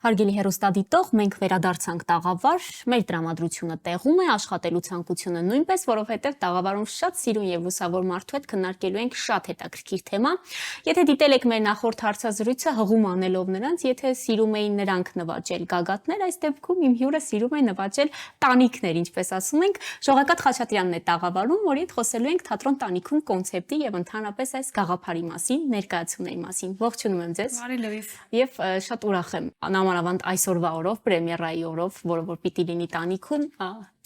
Հարգելի հեռուստադիտող, մենք վերադարձանք տաղավար, մեր տրամադրությունը տեղում է, աշխատելու ցանկությունը նույնպես, որովհետև տաղավարում շատ սիրուն եւ լուսավոր մարդու հետ քննարկելու ենք շատ հետաքրքիր թեմա։ Եթե դիտել եք մեր նախորդ հարցազրույցը հղում անելով նրանց, եթե սիրում էին նրանք նվաճել գագաթներ, այս դեպքում իմ հյուրը սիրում է նվաճել տանիքներ, ինչպես ասում ենք, Շողակաթ Խաչատրյանն է տաղավարում, որի հետ խոսելու ենք թատրոն տանիքում կոնցեպտի եւ ընդհանրապես այս գաղափարի մասին, ներկայացումների մասին։ Ողջունում եմ ձեզ։ Բարի լույս։ Եվ շատ ուրախ եմ Մանավանդ այսօրվա օրով, պրեմիերայի օրով, որը որ պիտի լինի տանիքում,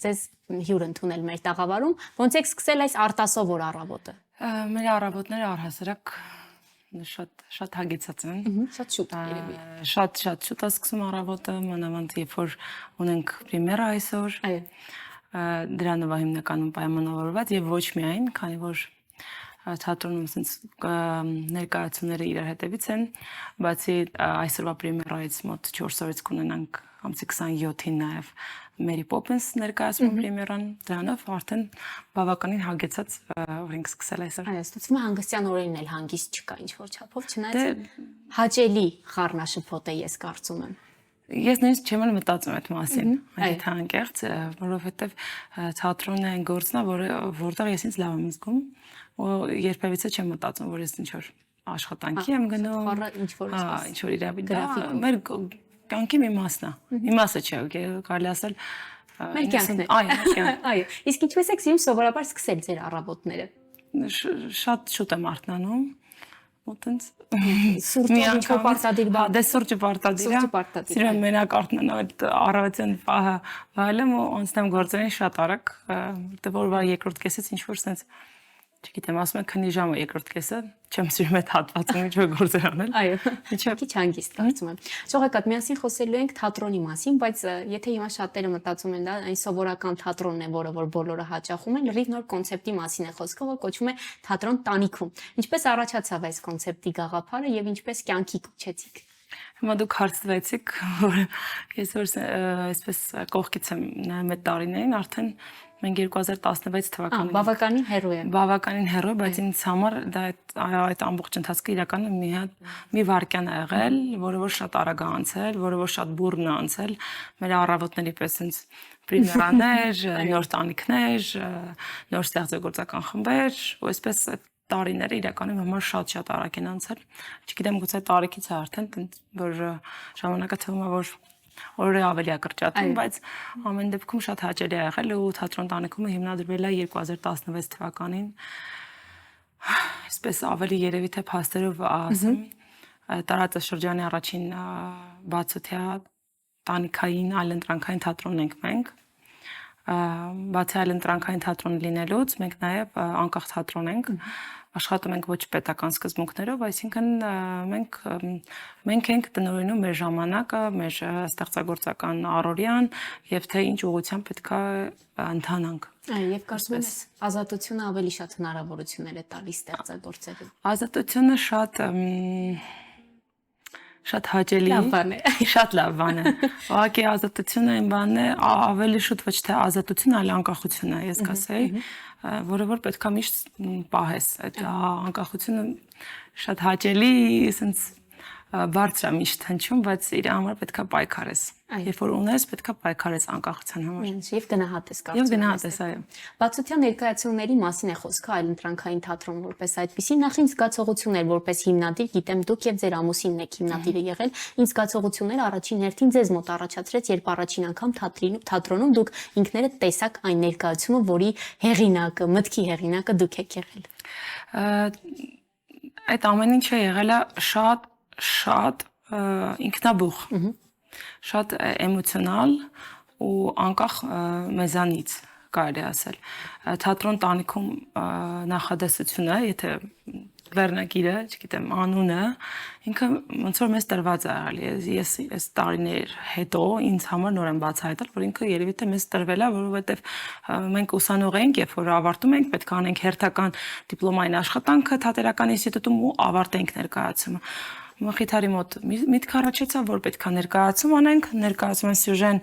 ձեզ հյուր ընդունել մեր տաղավարում, ոնց եք սկսել այս արտասովոր առավոտը։ Մեր առավոտները առհասարակ շատ հագեցած են։ Շատ շուտ երևի։ Շատ շուտ է սկսում առավոտը, մանավանդ երբ որ ունենք պրեմիերա այսօր։ Այո։ Դրանով է հիմնականում պայմանավորված եւ ոչ միայն, քանի որ թատրոնում sense ներկայացումները իրար հետևից են, բացի այսօրվա պրեմիերայից մոտ 4 օրից կունենանք ամսի 27-ին նաև Mary Poppins ներկայացում պրեմիերան, դրանով արդեն բավականին հագեցած որ ենք սկսել այսօր։ Այո, ստացվում է հանգստյան օրերին էլ հանգիստ չկա ինչ որ չափով, չնայած հաճելի խառնաշփոթ է, ես կարծում եմ։ Ես նույնիսկ չեմ մտածում այդ մասին, այդ անկեղծ, որովհետև թատրոնն է այն գործն է, որտեղ ես ինձ լավ եմ զգում, ու երբևիցե չեմ մտածում, որ ես ինչ որ աշխատանքի եմ գնում, ինչ որ իրավիճակ, մեր կյանքի մի մասն է, մի մասը չէ, կարելի ասել մեր կյանքն է։ Այո, իսկ ինչպես եք սիրում սովորաբար սկսել ձեր առավոտները։ Շատ շուտ եմ արթնանում, Մոտենց սուրճը ինչ-որ պարտադիր բան։ Դե սուրճը պարտադիր է։ Սիրում եմ մենակ արթնանալ այդ առավոտյան պահը վայելեմ ու անցնեմ գործերին շատ արագ, որտեղ որվա երկրորդ կեսից ինչ որ sense չգիտեմ, ասում են քնի ժամը երկրորդ կեսը, չեմ սիրում այդ հատվածում ինչ-որ գործեր անել։ Այո, քիչ հանգիստ կարծում եմ։ Շողակաթ, միասին խոսելու ենք թատրոնի մասին, բայց եթե հիմա շատերը մտածում են դա այն սովորական թատրոնն է, որը որ բոլորը հաճախում են, լրիվ նոր կոնցեպտի մասին է խոսքը, որ կոչվում է թատրոն տանիքում։ Ինչպես առաջացավ այս կոնցեպտի գաղափարը եւ ինչպես կյանքի կուչեցիք։ Հիմա դուք հարցրեցիք, որ ես որ այսպես կողքից եմ նայում այդ տարիներին, արդեն մենք 2016 թվականին բավականին հերոյ եմ։ Բավականին հերոյ, բայց ինձ համար դա այդ ամբողջ ընթացքը իրականում մի վայրկյան է եղել, որը որ շատ արագ է անցել, որը որ շատ բուրն է անցել, մեր առավոտների պես ինձ պրեմիերաներ, նոր տանիքներ, նոր ստեղծագործական խմբեր, ու այսպես տարիները իրականում համար շատ արագ են անցել։ Չգիտեմ, գուցե տարիքից է արդեն, որ ժամանակը թվում է, որ օրը ավելի կրճատում, բայց ամեն դեպքում շատ հաճելի է եղել ու թատրոն տանիքումը հիմնադրվել է 2016 թվականին։ Այսպես ավելի երևի թե փաստերով ասեմ, տարածաշրջանի առաջին բացօթյա տանիքային այլընտրանքային թատրոնն ենք մենք։ Բացի այլընտրանքային թատրոն լինելուց, մենք նաև անկախ թատրոն ենք, աշխատում ենք ոչ պետական սկզբունքներով, այսինքն մենք ենք տնօրինում մեր ժամանակը, մեր ստեղծագործական առօրյան եւ թե ինչ ուղղությամբ պետք է ընթանանք։ Այո, եւ կարծում եմ ազատությունը ավելի շատ հնարավորություններ է տալիս ստեղծագործելու։ Ազատությունը շատ հաճելի, շատ լավ բան է։ Ուղղակի ազատությունը այն բանն է, ավելի շուտ ոչ թե ազատություն, այլ անկախություն է, ես կասեի, որը որ պետքա միշտ պահես։ Այդ անկախությունը շատ հաճելի, ասենց բարձր է միշտ հնչում, բայց իր համար պետքա պայքարես։ Երբ որ ունես, պետքա պայքարես անկախության համար։ Եվ գնահատես կարծում եմ։ Եվ գնահատես, այո։ Բացօթյա ներկայացումների մասին է խոսքը, այլընտրանքային թատրոն որպես այդպիսի, նախին զգացողություններ որպես հիմնադիր, գիտեմ դուք եւ ձեր ամուսինն եք հիմնադիրը եղել, ինչ զգացողություններ առաջին հերթին ձեզ մոտ առաջացրեց, երբ առաջին անգամ թատրոնում դուք ինքներդ տեսաք այն ներկայացումը, որի հեղինակը, մտքի հեղինակը դուք եք եղել։ Այդ ամեն ինչը եղել է շատ ինքնաբուխ, շատ էմոցիոնալ ու անկախ մեզանից կարելի ասել։ Թատրոն տանիքում նախադասությունը, եթե վերնագիրը, չգիտեմ, անունը, ինքը ոնց որ մեզ տրված է եղել։ Ես այս տարիներ հետո ինձ համար նոր եմ բացահայտել, որ ինքը երևի թե մեզ տրվել է, որովհետև մենք ուսանող ենք, երբ որ ավարտում ենք, պետք է անենք հերթական դիպլոմային աշխատանքը Թատերական ինստիտուտում ու ավարտենք ներկայացումը։ Մխիթարի մոտ միտք առաջացավ, որ պետք է ներկայացում անենք, ներկայացում են սյուժեն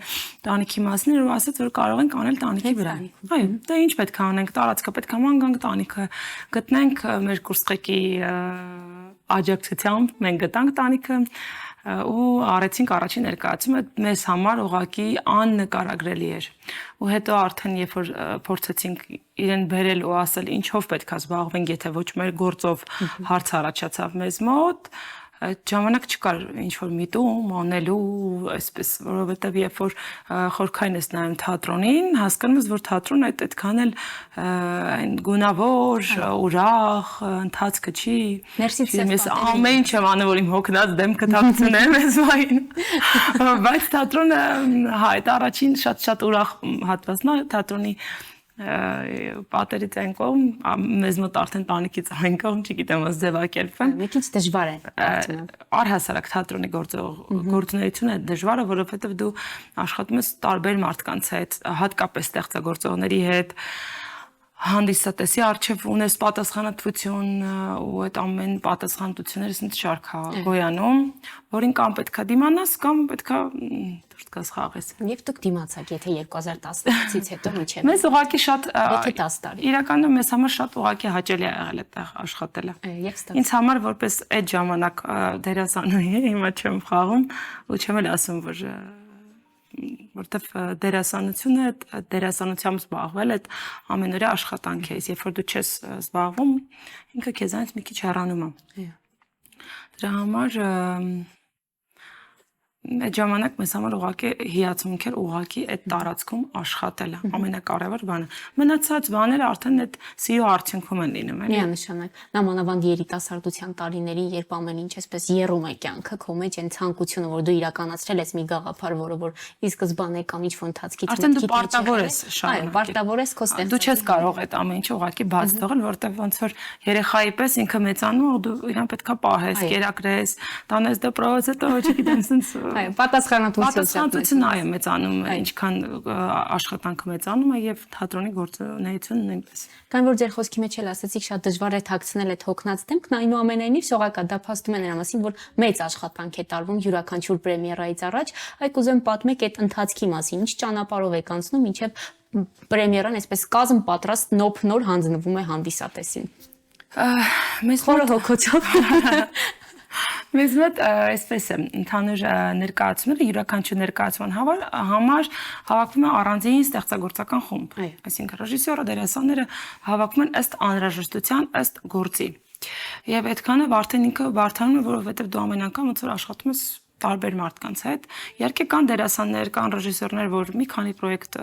տանիքի մասին ու ասաց, որ կարող ենք անել տանիքի վրա։ Այո, դա ինչ պետք է անենք, տարածքը պետք է ման գանք տանիքը գտնենք մեր կուրսղեկի աջակցությամբ մենք գտանք տանիքը ու արեցինք առաջին ներկայացումը, մեզ համար ուղղակի աննկարագրելի էր։ Ու հետո արդեն երբ որ փորձեցինք իրեն բերել ու ասել ինչով պետք է զբաղվենք, եթե ոչ մեր գործով հարց առաջացավ մեզ մոտ, այդ ժամանակ չկար ինչ որ միտում անելու այսպես, որովհետև երբ որ խորքային ես նայում թատրոնին, հասկանում ես, որ թատրոնը այդքան էլ այն գունավոր, ուրախ, ընթացքը չի։ Ես ամեն ինչ եմ անում, որ իմ հոգնած դեմքը թաքցնեմ այս վային։ Բայց թատրոնը այդ առաջին շատ ուրախ հատվածն է թատրոնի պատերից այն կողմ, մեզ մոտ արդեն տանիքից այն կողմ, չգիտեմ, ոնց ձևակերպեմ։ Մի քիչ դժվար է։ Առհասարակ թատրոնի գործունեությունը դժվար է, որովհետև դու աշխատում ես տարբեր մարդկանց հետ, հատկապես ստեղծագործողների հետ, հանդիսատեսի առջև ունես պատասխանատվություն ու այդ ամեն պատասխանատվությունները ինձ շարք է գոյանում, որին կամ պետքա դիմանաս, կամ պետքա դուրս գաս խաղես։ Եվ դուք դիմացաք, եթե 2016-ից հետո միջև։ Մեզ ուղղակի շատ Եթե 10 տարի։ իրականում մեզ համար շատ ուղղակի հաճելի է եղել այդտեղ աշխատելը։ Ինձ համար որպես այդ ժամանակ դերասանուհի, հիմա չեմ խաղում ու չեմ էլ ասում, որտեվ դերասանությունը, դերասանությամբ զբաղվել այդ ամենօրյա աշխատանք է, երբ որ դու չես զբաղվում, ինքը քեզանից մի քիչ հեռանում է։ Դրա համար այդ ժամանակ մեզ համար ուղղակի հիացմունք էր ուղղակի այդ տարածքում աշխատելը, ամենակարևոր բանը։ Մնացած բաները արդեն այդ սիրո արդյունքում են լինում, էլի։ Միանշանակ։ Նամանավանդ երիտասարդության տարիներին, երբ ամեն ինչ այսպես եռում է կյանքը, քո մեջ այն ցանկությունը, որ դու իրականացրել ես մի գաղափար, որը որ ի սկզբանե կամ ինչ-որ ընթացքից արդեն դու պարտավոր ես շարունակել։ Այո, պարտավոր ես քո ստեղծել։ Դու չես կարող այդ ամեն ինչը ուղղակի բաց թողել, որտեղ ոնց որ երեխայի պես ինքը մեծանում ու դու իրան պետքա պահես, կերակրես, տանես դպրոց, հետո չգիտեմ, sense Այո, պատասխանատվություն այո, մեծանում է, ինչքան աշխատանքը մեծանում է եւ թատրոնի գործունեությունը նույնպես։ Քանի որ ձեր խոսքի մեջ էլ ասացիք, շատ դժվար է թաքցնել այդ հոգնած դեմքն, այնուամենայնիվ սողակա դա փաստում է նրա մասին, որ մեծ աշխատանք է տարվում յուրաքանչյուր պրեմիերայից առաջ, այ կուզեմ պատմեք այդ ընթացքի մասին, ինչ ճանապարհով եք անցնում, մինչև պրեմիերան այսպես կազմ պատրաստ նոփ-նոր հանձնվում է հանդիսատեսին։ Մեզ խորը հոգոցով Մեզ մոտ այսպես է, ընդհանուր ներկայացումները յուրաքանչյուր ներկայացման համար հավաքվում է առանձին ստեղծագործական խումբ։ Այսինքն ռեժիսորը, դերասանները հավաքվում են ըստ անհրաժեշտության, ըստ գործի։ Եվ այդքանը արդեն ինքը բարդանում է, որովհետև դու ամեն անգամ ոնց որ աշխատում ես տարբեր մարդկանց հետ։ Իհարկե կան դերասաններ, կան ռեժիսորներ, որ մի քանի պրոյեկտ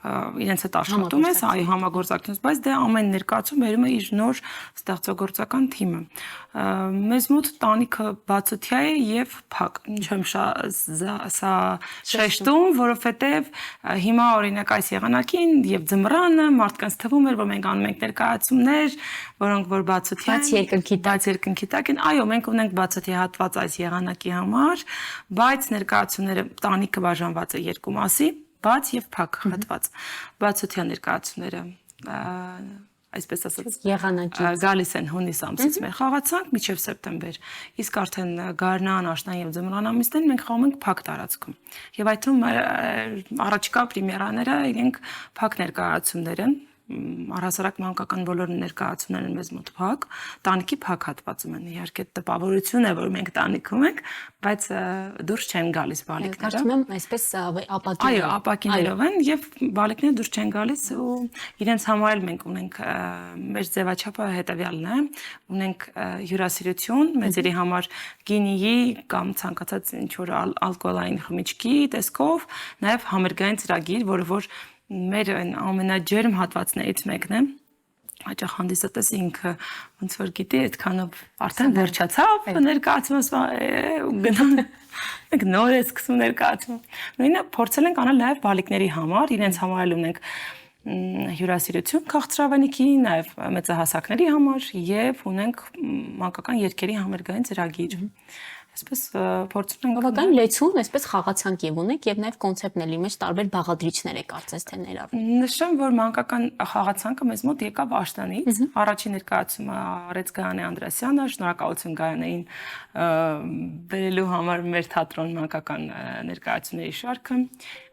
իրենց հետ աշխատում ես, այո, համագործակցում ես, բայց դե ամեն ներկայացում բերում է իր նոր ստեղծագործական թիմը։ Մեզ մոտ տանիքը բացօթյա է եւ փակ։ Չեմ սա շեշտում, որովհետեւ հիմա օրինակ այս եղանակին եւ ձմռանը մարդկանց թվում էր, որ մենք անում ենք ներկայացումներ, որոնք որ բացօթյա են, բաց երկնքի տակ են։ Այո, մենք ունենք բացօթյա հատված այս եղանակի համար, բայց ներկայացումները տանիքը բաժանված է երկու մասի, բաց եւ փակ հատված։ Բացօթյա ներկայացումները այսպես ասած գալիս են հունիս ամսից մեր խաղացանք մինչև սեպտեմբեր, իսկ արդեն գարնան, աշնան եւ ձմռան ամիսներին մենք խաղում ենք փակ տարածքում։ Եվ այդ թվում առաջիկա պրեմիերաները իրենք փակ ներկայացումներ են, առհասարակ մանկական բոլոր ներկայացումներն են մեզ մոտ փակ, տանիքի փակ հատվածում են։ Իհարկե տպավորություն է, որ մենք տանիքում ենք, բայց դուրս չեն գալիս բալիկները։ Կարծում եմ այսպես ապակիներով։ Այո, ապակիներով են եւ բալիկները դուրս չեն գալիս ու իրենց համար էլ մենք ունենք մեր ձևաչափը հետեւյալն է, ունենք հյուրասիրություն մեծերի համար գինիի կամ ցանկացած ինչ որ ալկոհոլային խմիչքի տեսքով, նաեւ համերգային ծրագիր, որը որ մեր ամենաջերմ հատվածներից մեկն է, հաճախ հանդիսատեսը ինքը ոնց որ գիտի, այդքանով արդեն վերջացավ ներկայացումը մենք նոր է սկսում ներկայացումը։ Նույնը փորձել ենք անել նաև բալիկների համար, իրենց համար էլ ունենք հյուրասիրություն քաղցրավենիքի, նաև մեծահասակների համար եւ ունենք մանկական երգերի համերգային ծրագիր։ Այսպես փորձում ենք Բավական լեցուն, այսպես խաղացանկ եւ ունեք եւ նաեւ կոնցեպտների մեջ տարբեր բաղադրիչներ եք կարծես թե ներառում։ Նշեմ, որ մանկական խաղացանկը մեզ մոտ եկավ Աշտանից։ Առաջին ներկայացումը արեց Գայանե Անդրեասյանը, շնորհակալություն Գայանեին բերելու համար մեր թատրոն մանկական ներկայացումների շարքը։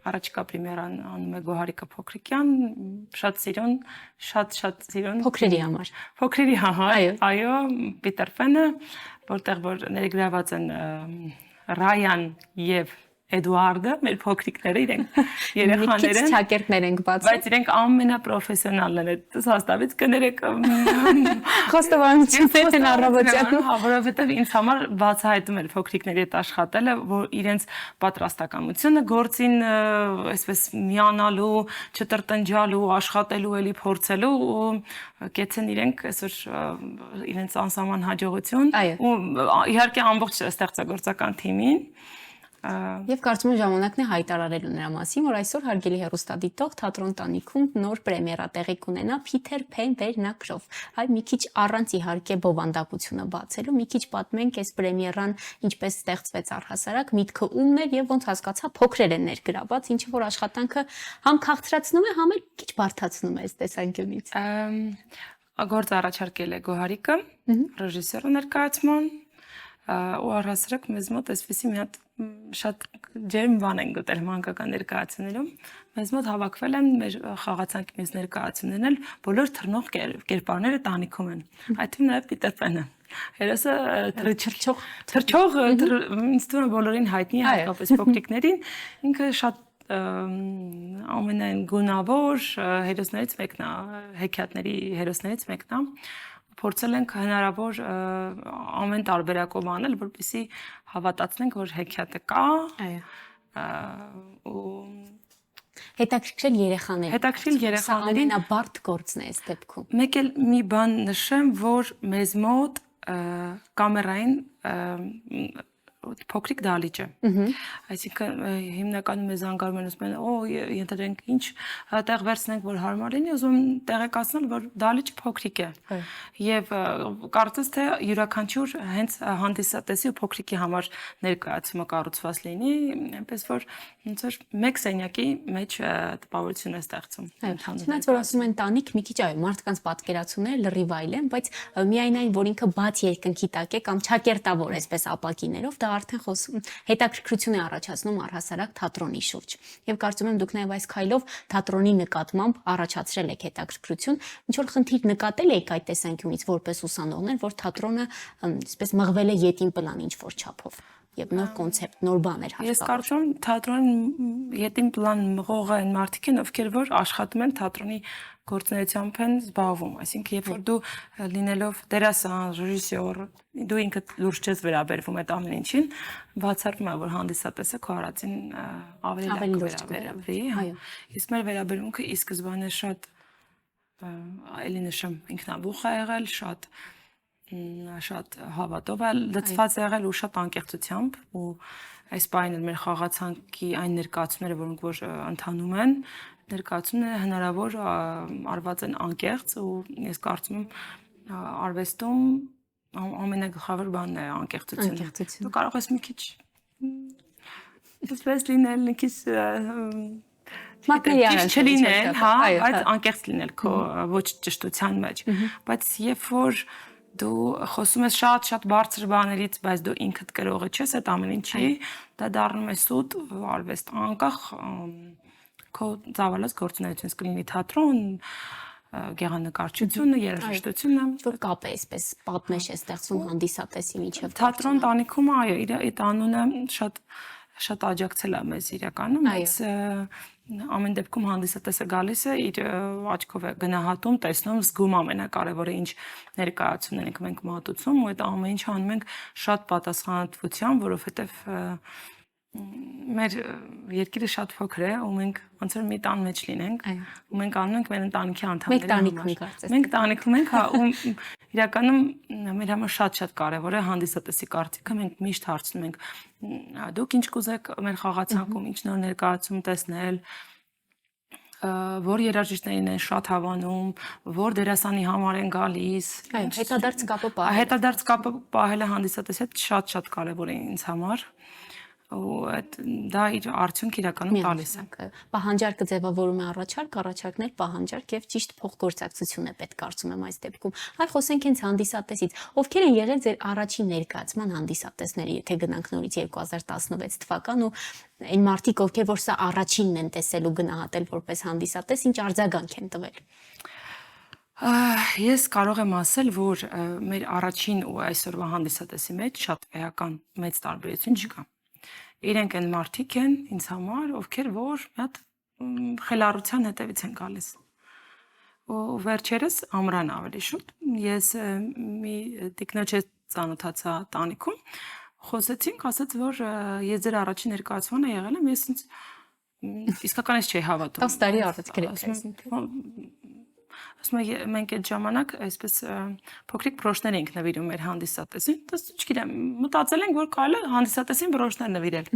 Առաջիկա պրեմիերան անում է Գոհարիկա Փոքրիկյան, շատ սիրուն Փոքրերի համար։ Փոքրերի համար, այո, Պիտեր Փենը, որտեղ որ ներգրաված են Ռայան եւ Էդուարդը, մեր փոքրիկները, իրենք երեխաներ են, ճակերտներ ենք բացել, բայց իրենք ամենապրոֆեսիոնալն են, հաստավից կներեք խոստովանություն են առավոտյան, որովհետև ինձ համար բացահայտում էր փոքրիկների հետ աշխատելը, որ իրենց պատրաստակամությունը գործին այսպես միանալու, չտրտնջալու, աշխատելու, էլի փորձելու ու կեցեն իրենք այսօր իրենց անսահման հաջողություն ու իհարկե ամբողջ ստեղծագործական թիմին Եվ կարծում եմ ժամանակն է հայտարարելու նրա մասին, որ այսօր հարգելի հեռուստադիտող թատրոն տանիքում նոր պրեմիերա տեղի կունենա Փիթեր Փեն վերնագրով։ Այ մի քիչ առանց իհարկե բովանդակությունը բացելու, մի քիչ պատմենք այս պրեմիերան ինչպես ստեղծվեց առհասարակ, միտքը ումն էր եւ ոնց հասկացա փոքրեր են ներգրաված, ինչը որ աշխատանքը համ քաղցրացնում է, համ էլ քիչ բարդացնում է այս տեսանկյունից։ Գործը առաջարկել է Գոհարիկը, ռեժիսորը ներկայացման ու առհասարակ մեզ մոտ այսպեսի մի հատ շատ ջերմ բան են գտել մանկական ներկայացումներում։ Մեզ մոտ հավաքվել են մեր խաղացանքի մեծ ներկայացումներն էլ բոլոր թռնող կերպարները տանիքում են։ Այդ թվում նաև Պիտեր Փենը։ Հերոսը թռչող, ինձ թվում է բոլորին հայտնի է, հատկապես փոքրիկներին, ինքը շատ ամենայն գունավոր հերոսներից մեկն է, հեքիաթների հերոսներից մեկն է։ Փորձել ենք հնարավոր ամեն տարբերակով անել, որպեսզի հավատացնենք, որ հեքիաթը կա։ Ու հետաքրքրել երեխաներին։ Հետաքրքրել երեխաներին ամենաբարդ գործն է այս դեպքում։ Մեկ էլ մի բան նշեմ, որ մեզ մոտ կամերային փոքրիկ դալիճ է։ Այսինքն հիմնականում մեզ անգարում են ասում են, օ, ենթադրենք ինչ տեղ վերցնենք, որ հարմար լինի, ուզում տեղեկացնել, որ դալիճը փոքրիկ է։ Եվ կարծես թե յուրաքանչյուր հենց հանդիսատեսի ու փոքրիկի համար ներկայացումը կառուցված լինի, այնպես որ ոնց որ մեկ սենյակի մեջ տպավորություն է ստեղծում։ Չնայած որ ասում են տանիք, մի քիչ այո, մարդկանց պատկերացումները լրիվ այլ են, բայց միայն այն, որ ինքը բաց երկնքի տակ է կամ չակերտավոր, այսպես ապակիներով, դա արդեն հետաքրքրություն է առաջացնում առհասարակ թատրոնի շուրջ։ Եվ կարծում եմ դուք նաև այս քայլով թատրոնի նկատմամբ առաջացրել եք հետաքրքրություն, ինչ որ խնդիր նկատել եք այդ տեսանկյունից որպես ուսանողներ, որ թատրոնը այսպես մղվել է ետին պլան ինչ որ չափով։ Եվ նոր կոնցեպտ, նոր բաներ հաշվառ։ Ես կարծում եմ թատրոնի ետին պլան մղող են մարդիկ են, ովքեր որ աշխատում են թատրոնի գործունեությամբ են զբաղվում, այսինքն երբ որ դու լինելով դերասան, ռեժիսոր, դու ինքդ լուրջ ես վերաբերվում այդ ամեն ինչին, բացառվում է որ հանդիսատեսը քո արածին ավելի լավ վերաբերվի, իսկ մեր վերաբերմունքը ի սկզբանե շատ էլի նշեմ ինքնաբուխ է եղել, շատ հավատով է լցված եղել ու շատ անկեղծությամբ ու այս պահին էլ մեր խաղացանկի այն ներկայացումները, որոնք որ ընթանում են, ներկայացումները հնարավոր արված են անկեղծ ու ես կարծում եմ արվեստում ամենագլխավոր բանն է անկեղծությունը։ Դու կարող ես մի քիչ այսպես լինել, մի քիչ չլինել, հա, բայց անկեղծ լինել քո ոչ ճշտության մեջ, բայց երբ որ դու խոսում ես շատ բարձր բաներից, բայց դու ինքդ կրողը չես այդ ամեն ինչի, դա դառնում է սուտ արվեստ, անկախ քո ծավալած գործունեությունից կլինի թատրոն, գեղանկարչությունը, երաժշտությունը, որ կապ է այսպես պատմեշ է ստեղծվում հանդիսատեսի միջև։ Թատրոն տանիքում այո, իր այդ անունը շատ աջակցել է մեզ իրականում, բայց ամեն դեպքում հանդիսատեսը գալիս է իր աչքով է գնահատում, տեսնում, զգում ամենակարևորը ինչ ներկայացումներ ենք մենք մատուցում ու այդ ամեն ինչը անում ենք շատ պատասխանատվությամբ, որովհետև մեր երկիրը շատ փոքր է ու մենք ոնց որ մի տան մեջ լինենք ու մենք անում ենք մեր ընտանիքի անդամների համար։ Մենք տանիքում ենք, հա, ու իրականում մեր համար շատ կարևոր է հանդիսատեսի կարծիքը, մենք միշտ հարցնում ենք դուք ինչ կուզեք մեր խաղացանկում, ինչ նոր ներկայացում տեսնել, որ երաժիշտներին են շատ հավանում, որ դերասանի համար են գալիս։ Այո, հետադարձ կապը պահել։ Հետադարձ կապը պահելը հանդիսատեսի հետ շատ կարևոր է ինձ համար։ Ու դա իր արդյունք իրականում տալիս է։ Պահանջարկը ձևավորում է առաջարկներ պահանջարկ եւ ճիշտ փոխգործակցություն է պետք կարծում եմ այս դեպքում։ Այ խոսենք հենց հանդիսատեսից։ Ովքեր են եղել ձեր առաջին ներկայացման հանդիսատեսները, եթե գնանք նորից 2016 թվական ու այն մարդիկ, ովքեր որ սա առաջինն են տեսել ու գնահատել որպես հանդիսատես, ինչ արձագանք են տվել։ Ես կարող եմ ասել, որ մեր առաջին ու այսօրվա հանդիսատեսի մեջ շատ էական մեծ տարբերություն չկա։ Իրենք են մարդիկ են ինձ համար, ովքեր որ մի հատ խելառության հետևից են գալիս։ Ու վերջերս ամռան ավելի շուտ ես մի տիկնոջ հետ ծանոթացա տանիքում, խոսեցինք, ասաց, որ ես ձեր առաջին ներկայացմանը եղել եմ, ես իսկականից չէի հավատում։ 10 տարի առաջ գրեթե։ Ասում եմ մենք այդ ժամանակ այսպես փոքրիկ բրոշներ էինք նվիրում մեր հանդիսատեսին, չգիտեմ, մտածել ենք, որ կարելի է հանդիսատեսին բրոշներ նվիրել։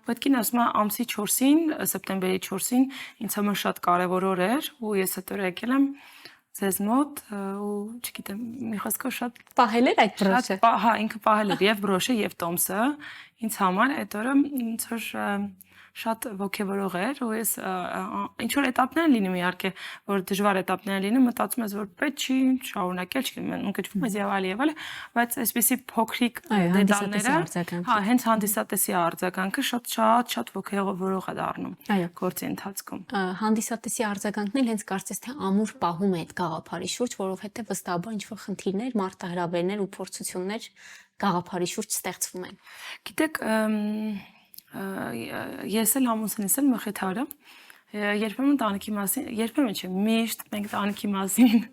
Պետք է ասում եմ ամսի 4-ին, սեպտեմբերի 4-ին ինձ համար շատ կարևոր օր էր, ու ես այդ օրը եկել եմ ձեզ մոտ ու չգիտեմ, մի խոսքով շատ պահել էր այդ բրոշը։ Հա, ինքը պահել էր եւ բրոշը եւ տոմսը ինձ համար այդ օրը ինձ որ շատ ոգևորող էր ու ես ինչ որ этаպներ են լինում իհարկե որ դժվար этаպներ են լինում մտածում ես որ պետք չի շարունակել չգիտեմ ընկճվում ես եւ այլ բայց այսպեսի փոքրիկ դետալները հա հենց հանդիսատեսի արձագանքը շատ ոգևորող է դառնում գործի ընթացքում հանդիսատեսի արձագանքն էլ հենց կարծես թե ամուր պահում է այդ գաղափարի շուրջ որովհետեւ վստահաբար ինչ որ խնդիրներ մարտահրավերներ ու փորձություններ գաղափարի շուրջ ստեղծվում են գիտեք ես էլ ամուսինս եմ մխիթարը երբեմն տանիքի մասին երբեմն չէ միշտ մենք տանիքի մասին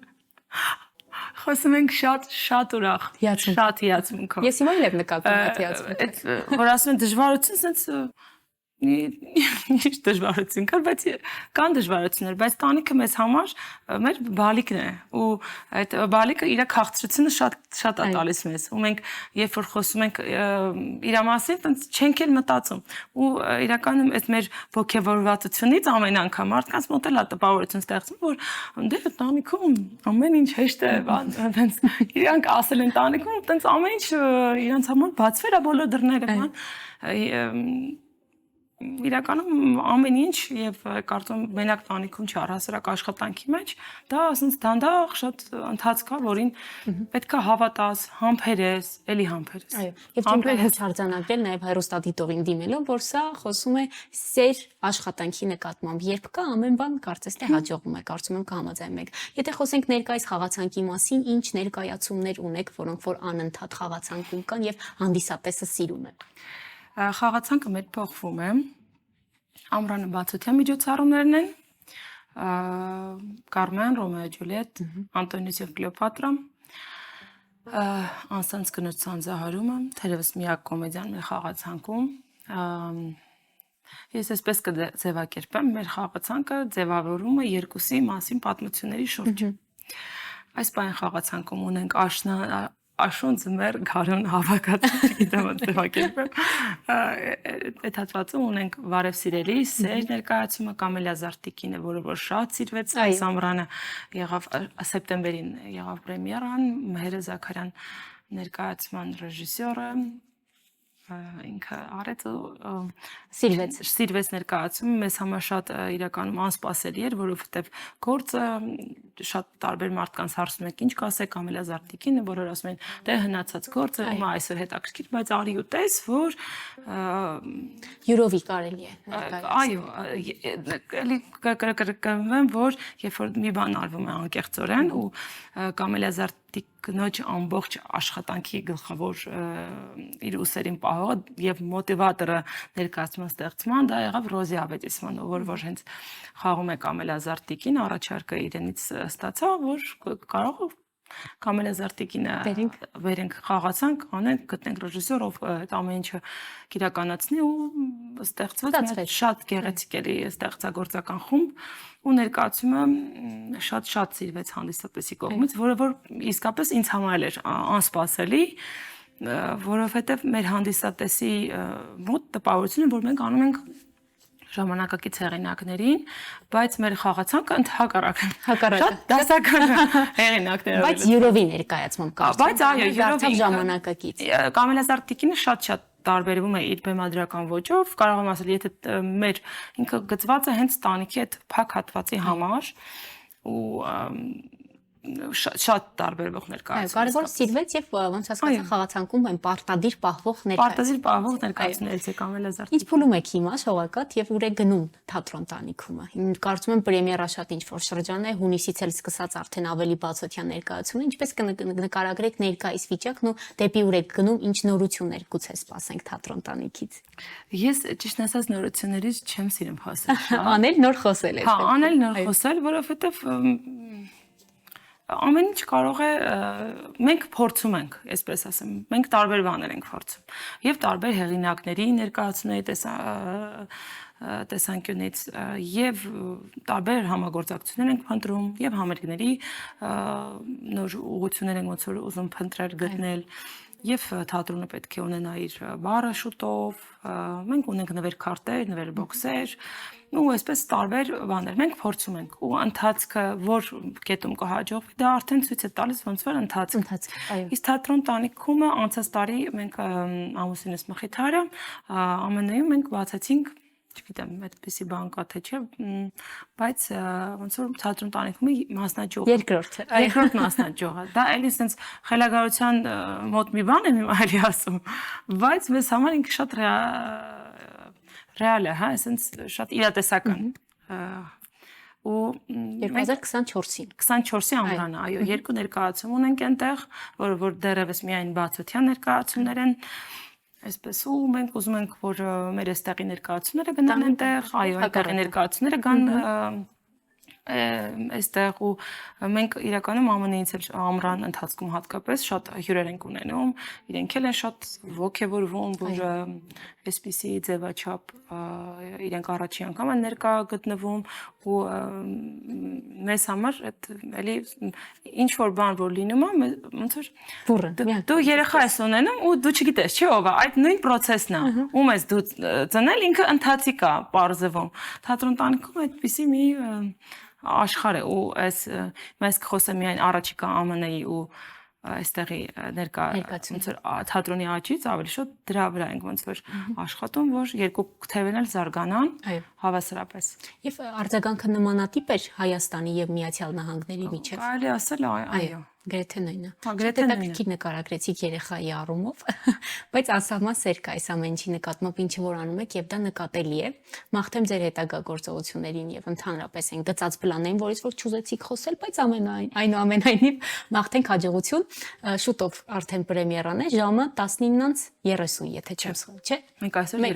խոսում ենք շատ ուրախ շատ հիացմունքով ես հիմա էլ եմ նկատում այդ հիացմունքը որ ասում են դժվարություն sense Ինչ դժվարություն կար, բայց կան դժվարություններ, բայց տանիքը մեզ համար մեր բալիկն է ու այդ բալիկը իր քաղցրությունը շատ է տալիս մեզ ու մենք երբ որ խոսում ենք իր մասին, տենց չենք էլ մտածում ու իրականում այդ մեր ոգևորվածությունից ամեն անգամ մարդկանց մոտ էլ է տպավորություն ստեղծում, որ դե տանիքում ամեն ինչ հեշտ է, տենց իրանք ասել են տանիքում, տենց ամեն ինչ իրանց համար բացվեր է բոլոր դռները, իրականում ամեն ինչ եւ կարծում մենակ տանիքում չի առհասարակ աշխատանքի մեջ դա ասենց դանդաղ շատ ընթացք է որին պետքա հավատաս, համբերես, էլի համբերես։ Այո, եւ չենք հարձանագրել նաեւ հերոստատիտողին դիմելով, որ սա խոսում է սեր աշխատանքի նկատմամբ, երբ կա ամեն բան կարծես թե հաջողվում է, կարծում եմ կհամաձայնենք։ Եթե խոսենք ներկայիս խաղացանկի մասին, ինչ ներկայացումներ ունեք, որոնք որ անընդհատ խաղացանկում կան եւ հանդիսատեսը սիրում է։ Խաղացանկը մեր փոխվում է։ Ամռանը բացօթյա միջոցառումներն են։ Կարմեն, Ռոմեո Ջուլիետ, Անտոնիոս եւ Կլեոպատրա։ Անսանց կնոջ ցանցահարումը, թերևս միակ կոմեդիան մեր խաղացանկում։ Ես այսպես կձևակերպեմ, մեր խաղացանկը ձևավորում է երկուսի մասին պատմությունների շուրջ։ Այս բան խաղացանկում ունենք Աշուն ձմեր գարուն հավաքած չգիտեմ ձևակերպեմ այդ հատվածում ունենք Վարև սիրելի սեր ներկայացումը Կամելիա Զարտիկինը որը որ շատ սիրվեց այս ամռանը եղավ սեպտեմբերին եղավ պրեմիերան Մհերը Զաքարյան ներկայացման ռեժիսորը ինքը արեց ու սիրվեց ներկայացումը մեզ համար շատ իրականում անսպասելի էր որովհետև գործը շատ տարբեր մարդկանց հարցնում եք ինչ կասեք Կամելիա Զարտիկինը բոլորը ասում են դե հնացած գործը հիմա այսօր հետաքրքիր բայց արի ու տես որ յուրովի կարելի է այո էլի կրկնվեմ որ երբ որ մի բան արվում է անկեղծորեն ու Կամելիա Զարտիկնոջ ամբողջ աշխատանքի գլխավոր իր ուսերին պահողը եւ մոտիվատորը ներկայացման ստեղծման դա եղավ Ռոզի Ավետիսյանը, որ հենց խաղում է Կամելիա Զարտիկին, առաջարկը իրենից ստացա, որ կարող Կամելիա Զարտիկինը վերենք խաղացանք, անենք, գտնենք ռեժիսոր, ով այդ ամեն ինչը իրականացնի ու ստեղծվեց շատ գեղեցիկ էլի ստեղծագործական խումբ ու ներկայացումը շատ սիրվեց հանդիսատեսի կողմից, որը որ իսկապես ինձ համար էր անսպասելի որովհետև մեր հանդիսատեսի մոտ տպավորությունը որ մենք անում ենք ժամանակակից հեղինակներին, բայց մեր խաղացանքը ընդհակառակն Հակառակը։ շատ դասական հեղինակներ Բայց յուրովի ներկայացում կարծում Բայց այո, դարձավ ժամանակակից։ Կամելազար Տիկինը շատ տարբերվում է իր բեմադրական ոճով, կարող եմ ասել, եթե մեր ինքը գծված է հենց տանիքի այդ փակ հատվածի համար ու շատ տարբերվող ներկայացում։ Կարևոր սիրվեց եւ ոնց հասկացա խաղացանկում այն պարտադիր պահվող ներկայացում։ Պարտադիր պահվող ներկայացումներից է Կամելազար։ Ինչ փուլում եք հիմա շողակաթ եւ ուր է գնում թատրոն տանիքումը։ Կարծում եմ պրեմիերա շատ ինչ որ շրջան է, հունիսից էլ սկսած արդեն ավելի բացօթյա ներկայացում է, ինչպես կնկարագրեք ներկայիս վիճակն ու դեպի ուր եք գնում, ինչ նորություններ գուցե սպասենք թատրոն տանիքից։ Ես ճիշտ ասած նորություններից չեմ սիրում խոսել։ Անել նոր խոսել է։ Հա, անել նոր խոսել, որովհետեւ ամեն ինչ կարող է մենք փորձում ենք, այսպես ասեմ, մենք տարբեր բաներ ենք փորձում եւ տարբեր հեղինակների ներկայացումների տեսանկյունից եւ տարբեր համագործակցություններ ենք փնտրում եւ համերգների նոր ուղղություններ ենք ոնց որ ուզում փնտրել գտնել եւ թատրոնը պետք է ունենա իր բառը շուտով մենք ունենք նվերքարտեր, նվերբոքսեր ու այսպես տարբեր բաներ մենք փորձում ենք ու ընթացքը որ կետում կհաջողվի դա արդեն ցույց է տալիս ոնց որ ընթացք այո իսկ թատրոն տանիքումը անցած տարի մենք ամուսինս Մխիթարը ԱՄՆ-ում մենք բացեցինք չգիտեմ այդպեսի բան կա թե չէ բայց ոնց որ թատրոն տանիքումի մասնաճյուղ երկրորդ մասնաճյուղը դա էլի sense խելագարության մոտ մի բան եմ այլի ասում բայց մեզ համար ինքը շատ ռեալ է հա sense շատ իրատեսական ու 2024-ին 24-ի ամռանը այո երկու ներկայացում ունենք այնտեղ որ դեռևս միայն բացօթյա ներկայացումներ են Այսպես ու մենք ուզում ենք որ մեր այստեղի ներկայացումները գնան այնտեղ, այո, այնտեղի ներկայացումները գան այստեղ ու մենք իրականում ԱՄՆ-ից էլ ամռան ընթացքում հատկապես շատ հյուրեր ենք ունենում, իրենք էլ են շատ ոգևորվում, որ այսպիսի ձևաչափ իրենք առաջին անգամ են ներկա գտնվում ու մեզ համար այդ էլի ինչ որ բան որ լինում է ոնց որ դու երեխա ես ունենում ու դու չգիտես չի ով է այդ նույն process-ն է ում ես դու ծնել ինքը ընթացիկ է բարձվում թատրոն տանիքում այդպիսի մի աշխարհ է ու այս խոսեմ միայն առաջիկա ԱՄՆ-ի ու այստեղի ներկա ոնց որ թատրոնի աճից ավելի շուտ դրա վրա ենք ոնց որ աշխատում որ երկու թևն էլ զարգանան հավասարապես եւ արձագանքը նմանատիպ էր Հայաստանի եւ Միացյալ Նահանգների միջեւ կարելի ասել այո գրեթե նույնը գրեթե հետաքրքիր նկարագրեցիք երեխայի առումով բայց անսահման սեր կա այս ամեն ինչի նկատմամբ ինչ որ անում եք եւ դա նկատելի է մաղթեմ ձեր հետագա գործողություններին եւ ընդհանրապես այն գծած պլաններին որից որ չուզեցիք խոսել բայց այնուամենայնիվ մաղթենք հաջողություն շուտով արդեն պրեմիերան է ժամը 19:30 եթե չեմ սխալվում չէ մենք այսօր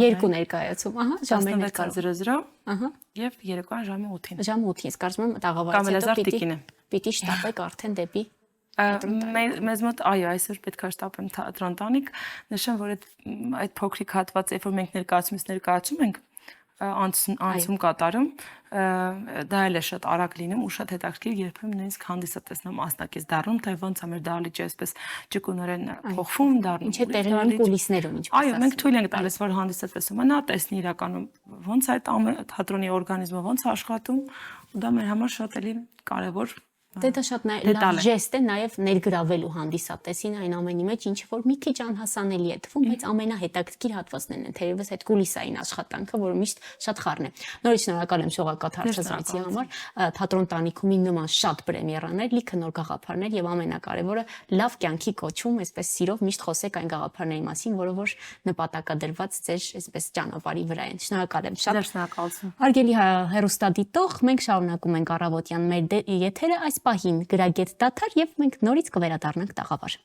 երկու ներկայացում ահա ժամերն 16:00 ահա եւ երեկոյան ժամը 8-ին ժամը 8-ին կարծում եմ տաղավարից հետո պիտի շտապեք արդեն դեպի մեզ մոտ այո այսօր պետք է շտապեմ թատրոն տանիք նշեմ որ այդ փոքրիկ հատված երբ որ մենք ներկայացում ենք անցում կատարում դա էլ է շատ արագ լինում ու շատ հետաքրքիր երբեմն նույնիսկ հանդիսատեսն մասնակից դառնում թե ոնց է մեր դահլիճը այսպես ճկունորեն փոխվում դառնում ինչ է տեղի ունենում կուլիսներում ինչպես այո մենք թույլ ենք տալիս որ հանդիսատեսը մնա տեսնի իրականում ոնց այդ թատրոնի օրգանիզմը ոնց է աշխատում ու դա մեր համար շատ էլի կարևոր Դե դա շատ լավ ժեստ է նաև ներգրավելու հանդիսատեսին այն ամենի մեջ, ինչը որ մի քիչ անհասանելի է թվում, բայց ամենահետաքրքիր հատվածներն են, թերևս այդ կուլիսային աշխատանքը, որը միշտ շատ խառն է։ Նորից շնորհակալ եմ շողակաթ հարցազրույցի համար, թատրոն տանիքումի նման շատ պրեմիերաներ, լիքը նոր գաղափարներ եւ ամենակարևորը լավ կյանքի կոչում, այսպես սիրով միշտ խոսեք այն գաղափարների մասին, որը որ նպատակադրված ձեր այսպես ճանապարհի վրա են։ Շնորհակալ եմ շատ։ Շնորհակալություն։ Հարգելի հեռուստադիտող, մենք շարունակում ենք առավոտյան մեր եթերը այս պահին գրագետ դաթար եւ մենք նորից կվերադառնանք տաղավար։